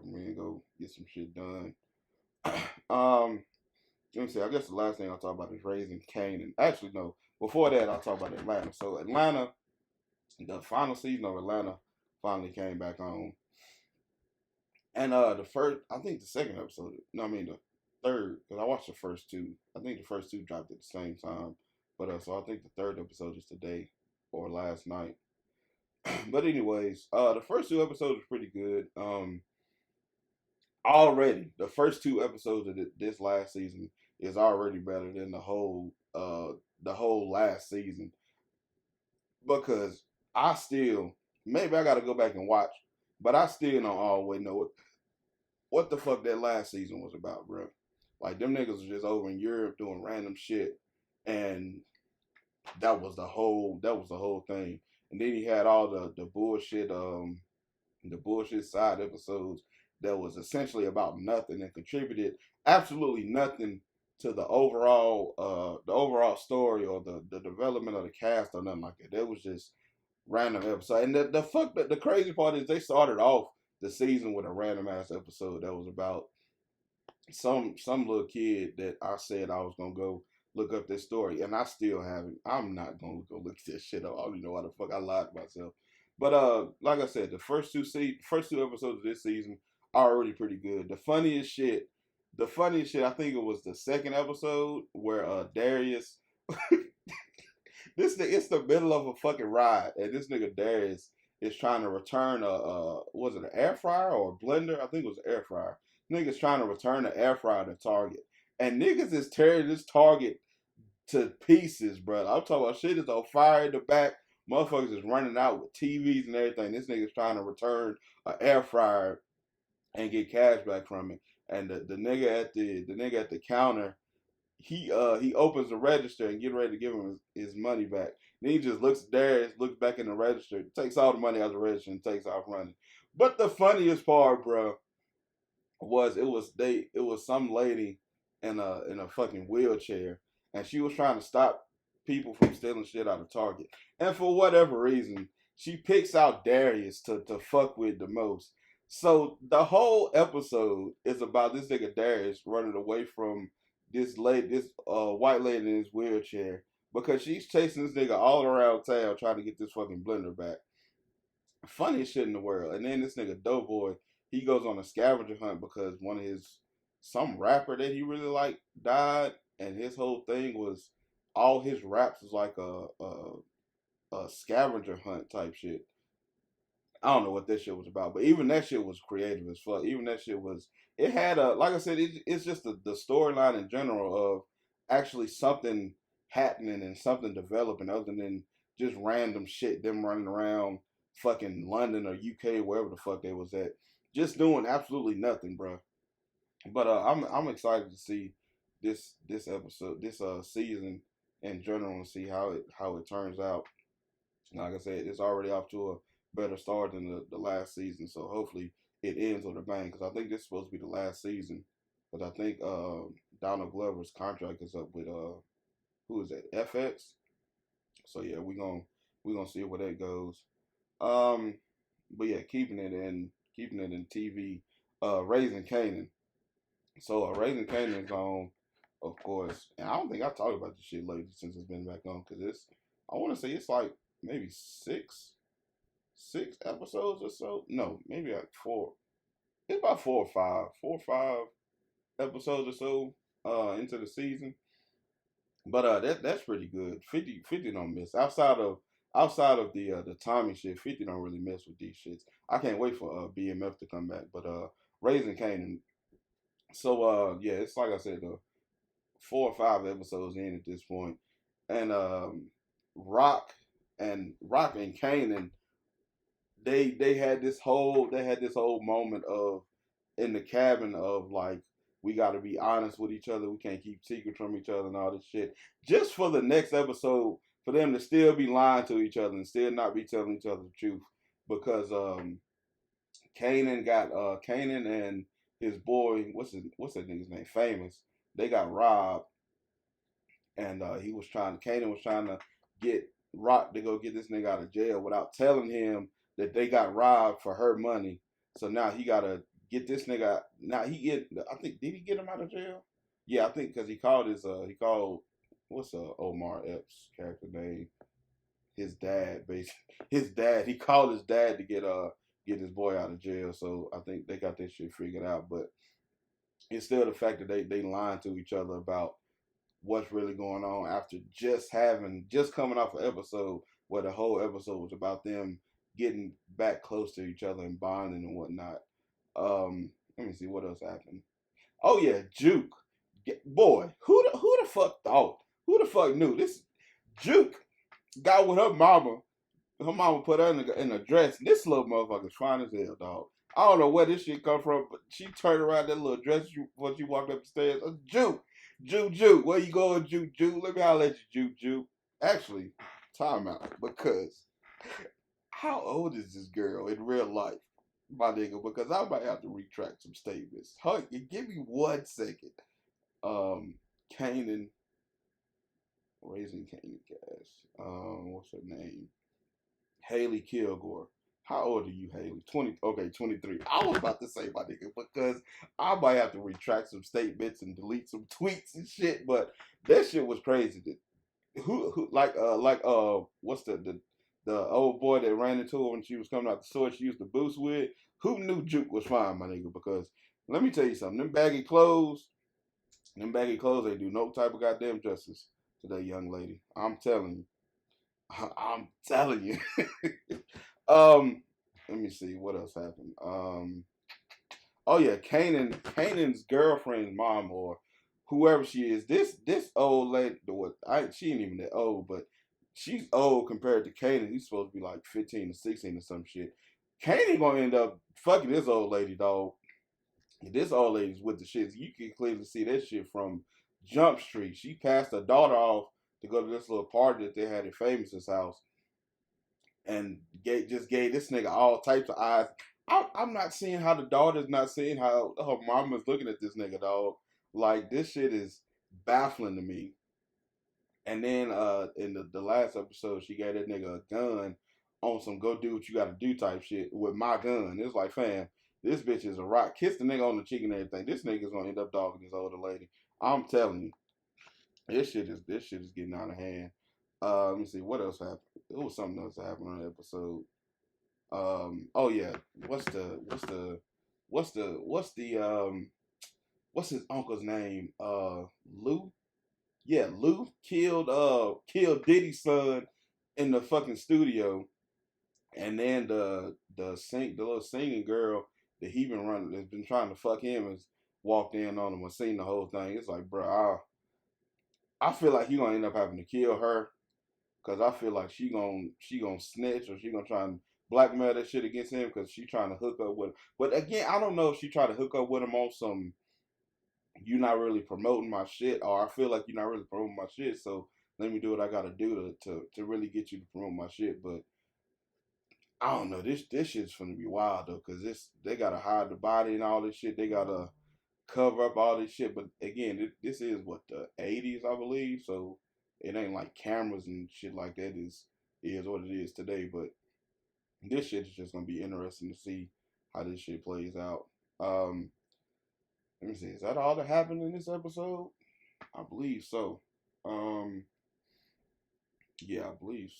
me and go get some shit done. um, Let me see. I guess the last thing I'll talk about is raising Kanan. Actually, no. Before that, I'll talk about Atlanta. So Atlanta, the final season of Atlanta finally came back on, and the first, I think the second episode. No, I mean the third, because I watched the first two. I think the first two dropped at the same time, but so I think the third episode is today or last night. But anyways, the first two episodes are pretty good. Already the first two episodes of this last season is already better than the whole last season, because I still, maybe I got to go back and watch, but I still don't always know what the fuck that last season was about, bro. Like them niggas was just over in Europe doing random shit, and that was the whole thing. And then he had all the bullshit side episodes that was essentially about nothing and contributed absolutely nothing to the overall story or the development of the cast or nothing like that. That was just random episode. And the crazy part is they started off the season with a random ass episode that was about some little kid that I said I was gonna go look up this story, and I still haven't. I'm not gonna go look this shit up. I don't even know why the fuck I lied to myself. But like I said, the first two episodes of this season are already pretty good. The funniest shit, I think it was the second episode where Darius, it's the middle of a fucking ride, and this nigga Darius is trying to return was it an air fryer or a blender? I think it was an air fryer. Niggas trying to return an air fryer to Target, and niggas is tearing this Target to pieces, bro. I'm talking about shit is on fire in the back. Motherfuckers is running out with TVs and everything. This nigga's trying to return an air fryer and get cash back from it. And the nigga at the counter, he opens the register and get ready to give him his money back. Then he just looks there, looks back in the register, takes all the money out of the register and takes off running. But the funniest part, bro, was some lady in a fucking wheelchair, and she was trying to stop people from stealing shit out of Target. And for whatever reason, she picks out Darius to fuck with the most. So the whole episode is about this nigga Darius running away from this white lady in his wheelchair, because she's chasing this nigga all around town trying to get this fucking blender back. Funniest shit in the world. And then this nigga Doughboy, he goes on a scavenger hunt because one of his some rapper that he really like died, and his whole thing was all his raps was like a scavenger hunt type shit. I don't know what that shit was about, but even that shit was creative as fuck. Even that shit was, it had a, like I said, it's just the storyline in general of actually something happening and something developing other than just random shit, them running around fucking London or UK, wherever the fuck they was at, just doing absolutely nothing, bro. But I'm excited to see this season in general, and see how it turns out. Like I said, it's already off to a better start than the last season. So hopefully it ends with a bang, because I think this is supposed to be the last season. But I think Donald Glover's contract is up with who is that, FX? So yeah, we gonna see where that goes. Um, but yeah, keeping it in TV. Raising Kanan. So Raising Kanan is on, of course, and I don't think I talked about this shit lately since it's been back on, because I want to say it's like maybe six episodes or so. No, maybe like four. It's about four or five episodes or so into the season. But that's pretty good. 50 don't miss. Outside of the Tommy shit, 50 don't really mess with these shits. I can't wait for BMF to come back. But Raising Kanan. So yeah, it's like I said, 4 or 5 episodes in at this point, and Rock and Kanan, they had this whole moment of in the cabin of like, we got to be honest with each other. We can't keep secrets from each other and all this shit. Just for the next episode, for them to still be lying to each other and still not be telling each other the truth, because Kanan and his boy, what's that nigga's name? Famous. They got robbed, and Kanan was trying to get Rock to go get this nigga out of jail without telling him that they got robbed for her money. So now he gotta get this nigga out. Now he get. I think did he get him out of jail? Yeah, I think because he called what's Omar Epps' character name? His dad, basically. His dad. He called his dad to get his boy out of jail. So I think they got this shit figured out. But it's still the fact that they lying to each other about what's really going on after just coming off an episode where the whole episode was about them getting back close to each other and bonding and whatnot. Let me see what else happened. Oh yeah, Juke. Boy, who the fuck thought? Who the fuck knew this? Juke got with her mama. Her mama put her in a dress. This little motherfucker's fine as hell, dog. I don't know where this shit come from, but she turned around that little dress when she walked up the stairs. Juke, Juke, where you going, Juke? Let me holler at you, Juke. Actually, time out because how old is this girl in real life, my nigga? Because I might have to retract some statements. Give me 1 second. Kanan, raising Kanan Cash. What's her name? Haley Kilgore. How old are you, Haley? 20. Okay, 23. I was about to say, my nigga, because I might have to retract some statements and delete some tweets and shit. But that shit was crazy. Who what's the old boy that ran into her when she was coming out the store? She used to boost with. Who knew Juke was fine, my nigga? Because let me tell you something. Them baggy clothes ain't do no type of goddamn justice to that young lady. I'm telling you. I'm telling you. Let me see what else happened. Oh yeah, Kanan's girlfriend's mom or whoever she is. This old lady, she ain't even that old, but she's old compared to Kanan. He's supposed to be like 15 or 16 or some shit. Kanan gonna end up fucking this old lady, dog. This old lady's with the shits. You can clearly see that shit from Jump Street. She passed her daughter off to go to this little party that they had at Famous's house, and just gave this nigga all types of eyes. I'm not seeing how the daughter's not seeing how her mama's looking at this nigga, dog. Like this shit is baffling to me. And then in the last episode, she gave that nigga a gun on some go do what you gotta do type shit with my gun. It's like, fam, this bitch is a rock. Kiss the nigga on the cheek and everything. This nigga's gonna end up dogging this older lady. I'm telling you, this shit is getting out of hand. Let me see what else happened. It was something else that happened on the episode. Oh yeah, what's the what's his uncle's name? Lou. Yeah, Lou killed Diddy's son in the fucking studio, and then the little singing girl that he been running that's been trying to fuck him has walked in on him and seen the whole thing. It's like, bro, I feel like he gonna end up having to kill her because I feel like she gonna snitch or she gonna try and blackmail that shit against him because she trying to hook up with him. But again, I don't know if she tried to hook up with him on some you're not really promoting my shit, or I feel like you're not really promoting my shit. So let me do what I gotta do to really get you to promote my shit. But I don't know. This shit's gonna be wild though, cause they gotta hide the body and all this shit. They gotta cover up all this shit. But again, this is what the '80s, I believe. So it ain't like cameras and shit like that is what it is today. But this shit is just gonna be interesting to see how this shit plays out. Um, Let me see. Is that all that happened in this episode? I believe so. Um, yeah, I believe